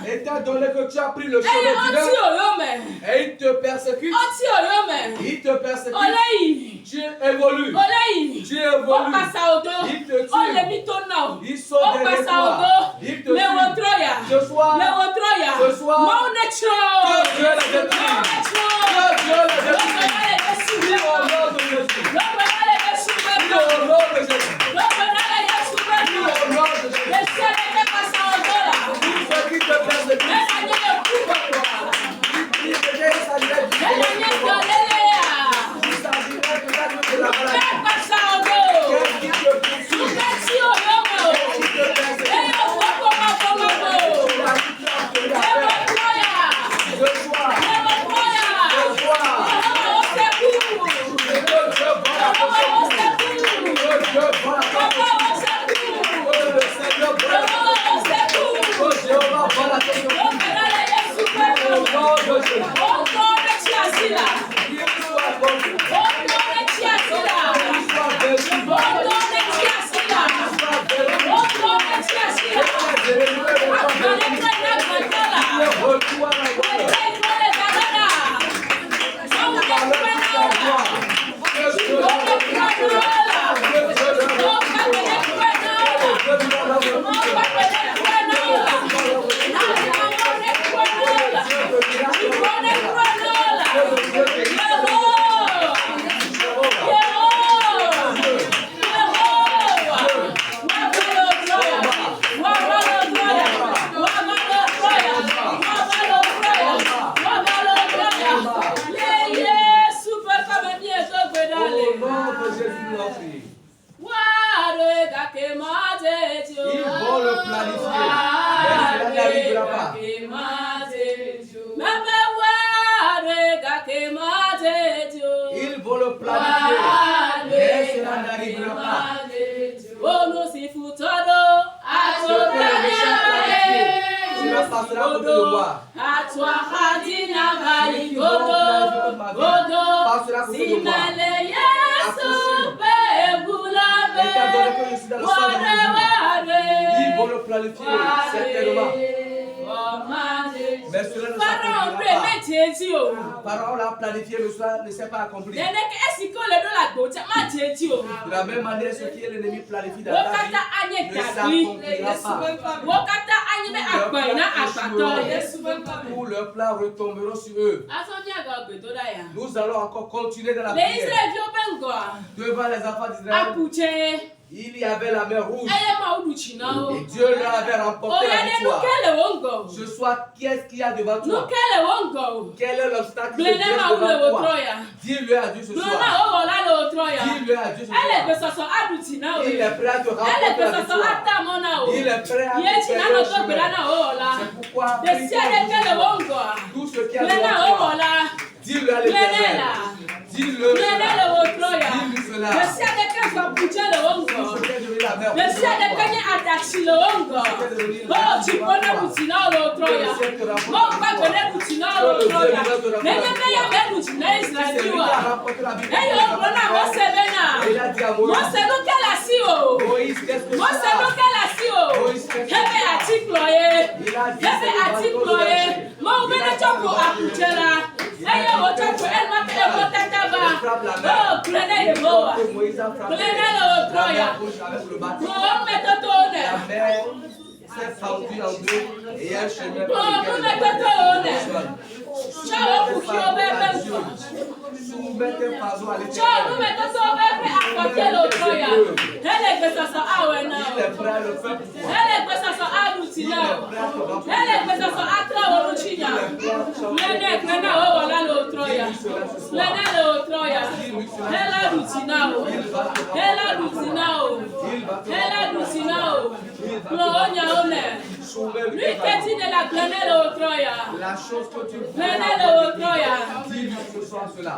Étant donné que tu as pris le chemin divin, et ils te persécutent, tu évolues. Tu évolues. Ils te tuent. Ils sont derrière toi. Ils te tuent. Ce soir, que Dieu les détruise. Que Dieu les détruise. Dis au nom de Jésus. Dis au nom de Jésus. Dis au nom de Jésus. Tous ceux qui te persécutent, ils prient de sa Pharaon l'a planifié, mais cela ne s'est pas accompli. De la même manière, ce qui est l'ennemi planifie dans ta vie ne s'accomplira pas. Tous leurs plans retomberont sur eux. Nous allons encore continuer dans la prière. Devant les enfants d'Israël, il y avait la mer rouge. Et Dieu leur avait remporté la victoire. Ce soir, qu'est-ce qu'il y a devant toi? Quel est l'obstacle qui est devant toi? Dis-le à Dieu ce soir. Dis-le à Dieu ce soir. Il est prêt à te remporter la victoire. Il est prêt à te faire le chemin. C'est pourquoi tout ce qui est devant toi, dis-le à l'Éternel. Dis-le cela. Dis-le cela. akapuche le ongo. Mesia de kenye adachi le ongo. Oh, chipone butina lo troya. Mo pa kone butina lo troya. Nenye meya me butina Israeliwa. Eyo bona mo sebena. Mo seno kala si o. Mo seno kala si o. Hebe atikloye. Hebe atikloye. Mo ubene chopo akuchela. Eyo wo chopo elma te mo tataba. Oh, klene de boa. Klene lo troya. Mo metotone. C'est fendu en deux et un chemin Mo metotone. Ciao kukio bebe. Soumettez pardon à Ciao l'Éternel. metotone bebe akote lo troya. Hele gbesa awe na. Il est prêt à le faire pour toi. Hele gbesa alutina. Hele gbesa atra woluchinya. Klene o wala lo troya. Klene lo troya. Hela lutina o. Hela lutina o. Hela lutina o. Gloria one. Lui petit de la klene lo troya. La chose que tu Klene lo troya. dis-lui ce soir cela.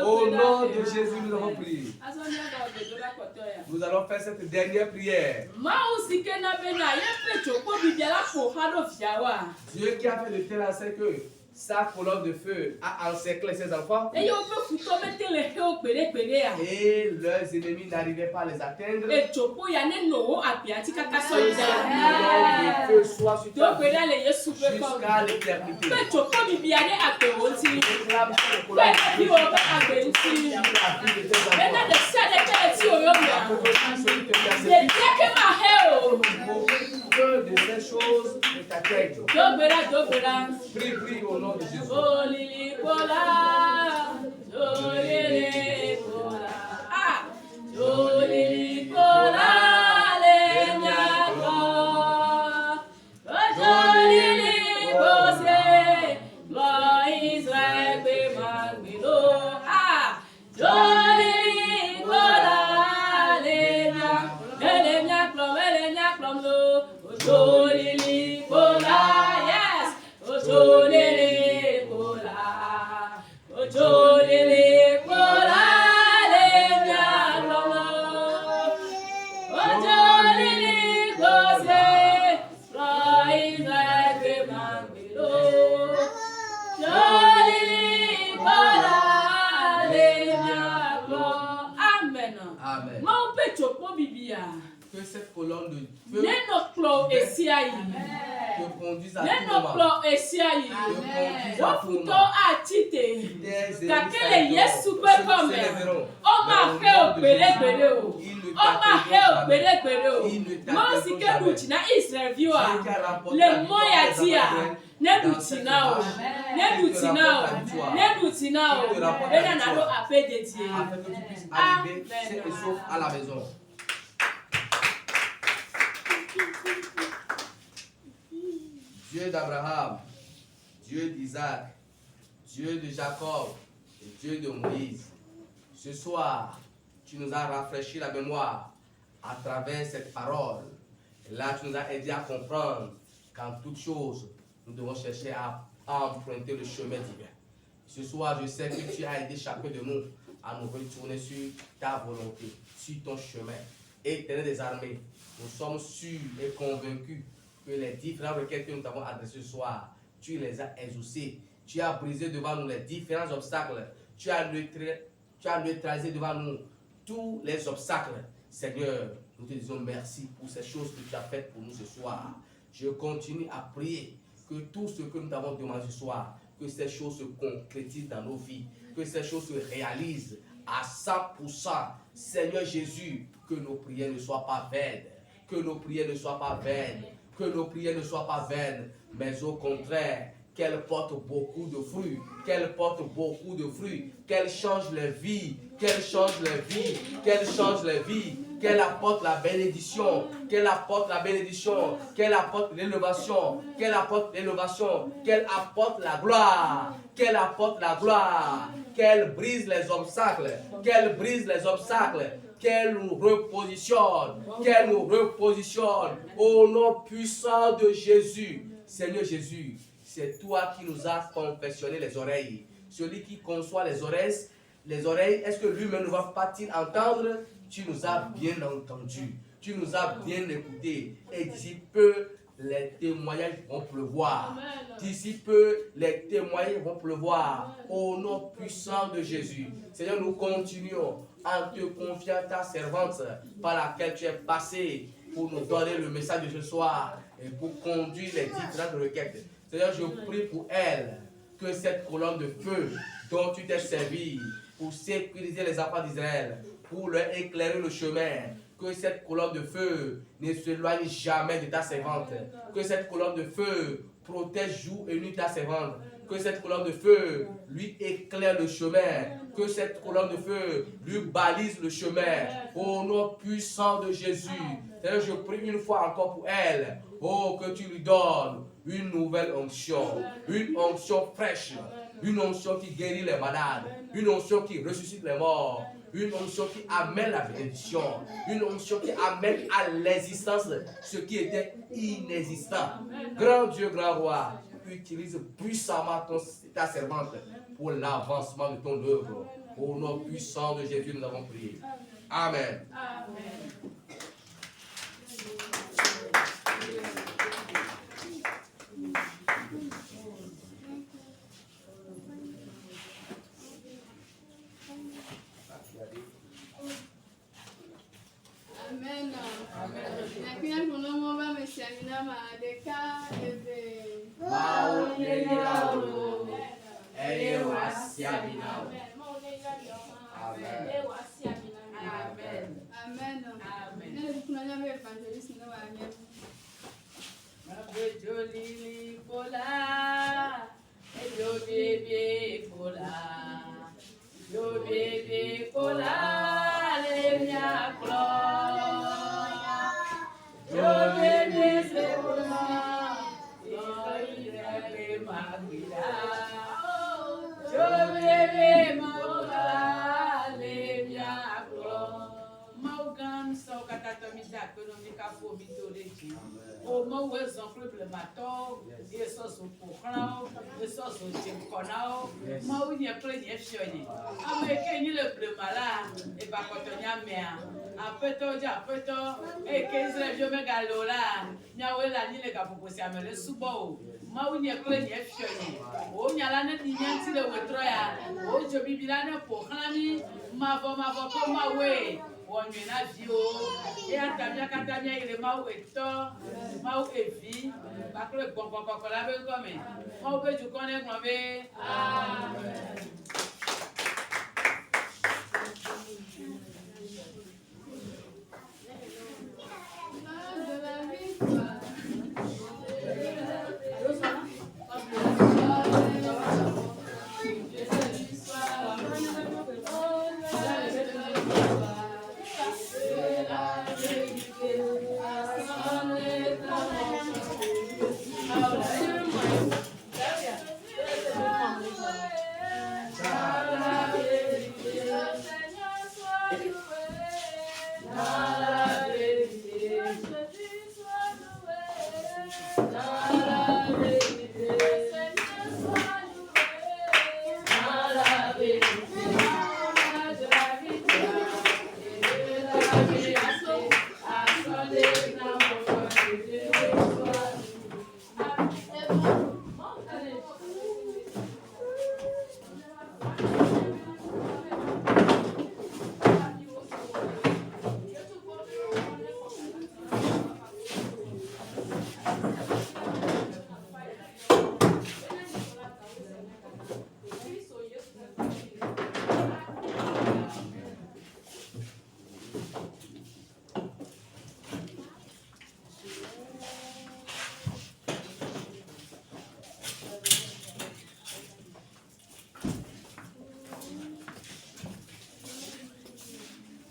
Au nom de Jésus, nous avons prié. Nous allons faire cette dernière prière. Dieu qui a fait de telle enseigne que sa colonne de feu a encerclé ses enfants et leurs ennemis n'arrivaient pas à les atteindre. Que le feu soit sur toi jusqu'à l'éternité. Que de ces choses ne t'atteignent. Prie au nom de Jésus. Que cette colonne de feu te conduise à tout moment. À la maison. Dieu d'Abraham, Dieu d'Isaac, Dieu de Jacob et Dieu de Moïse. Ce soir, tu nous as rafraîchi la mémoire à travers cette parole. Et là, tu nous as aidé à comprendre qu'en toute chose, nous devons chercher à emprunter le chemin divin. Ce soir, je sais que tu as aidé chacun de nous à nous retourner sur ta volonté, sur ton chemin. Éternel des armées, nous sommes sûrs et convaincus que les différentes requêtes que nous t'avons adressées ce soir, tu les as exaucées. Tu as brisé devant nous les différents obstacles. Tu as neutralisé devant nous tous les obstacles. Seigneur, nous te disons merci pour ces choses que tu as faites pour nous ce soir. Je continue à prier que tout ce que nous t'avons demandé ce soir, que ces choses se concrétisent dans nos vies, que ces choses se réalisent à 100%. Seigneur Jésus, que nos prières ne soient pas vaines, que nos prières ne soient pas vaines, que nos prières ne soient pas vaines, mais au contraire, qu'elles portent beaucoup de fruits, qu'elles portent beaucoup de fruits, qu'elles changent les vies, qu'elles changent les vies, qu'elles changent les vies, qu'elles apportent la bénédiction, qu'elles apportent la bénédiction, qu'elles apportent l'élévation, qu'elles apportent l'élévation, qu'elles apportent la gloire, qu'elles apportent la gloire, qu'elles brisent les obstacles, qu'elles brisent les obstacles, qu'elle nous repositionne, au nom puissant de Jésus. Seigneur Jésus, c'est toi qui nous as confectionné les oreilles. Celui qui conçoit les oreilles, est-ce que lui-même ne va pas-il entendre? Tu nous as bien entendu, tu nous as bien écouté. Et d'ici peu, les témoignages vont pleuvoir. D'ici peu, les témoignages vont pleuvoir. Au nom puissant de Jésus. Seigneur, nous continuons en te confiant ta servante par laquelle tu es passé pour nous donner le message de ce soir et pour conduire les différentes requêtes. Seigneur, je prie pour elle que cette colonne de feu dont tu t'es servi pour sécuriser les enfants d'Israël, pour leur éclairer le chemin, que cette colonne de feu ne s'éloigne jamais de ta servante, que cette colonne de feu protège jour et nuit ta servante, que cette colonne de feu lui éclaire le chemin, que cette colonne de feu lui balise le chemin, au nom puissant de Jésus. Seigneur, je prie une fois encore pour elle, oh, que tu lui donnes une nouvelle onction, une onction fraîche, une onction qui guérit les malades, une onction qui ressuscite les morts, une onction qui amène la bénédiction, une onction qui amène à l'existence ce qui était inexistant. Grand Dieu, grand roi, utilise puissamment ta servante pour l'avancement de ton œuvre. Au nom puissant de Jésus, nous avons prié. Amen. Amen. Amen.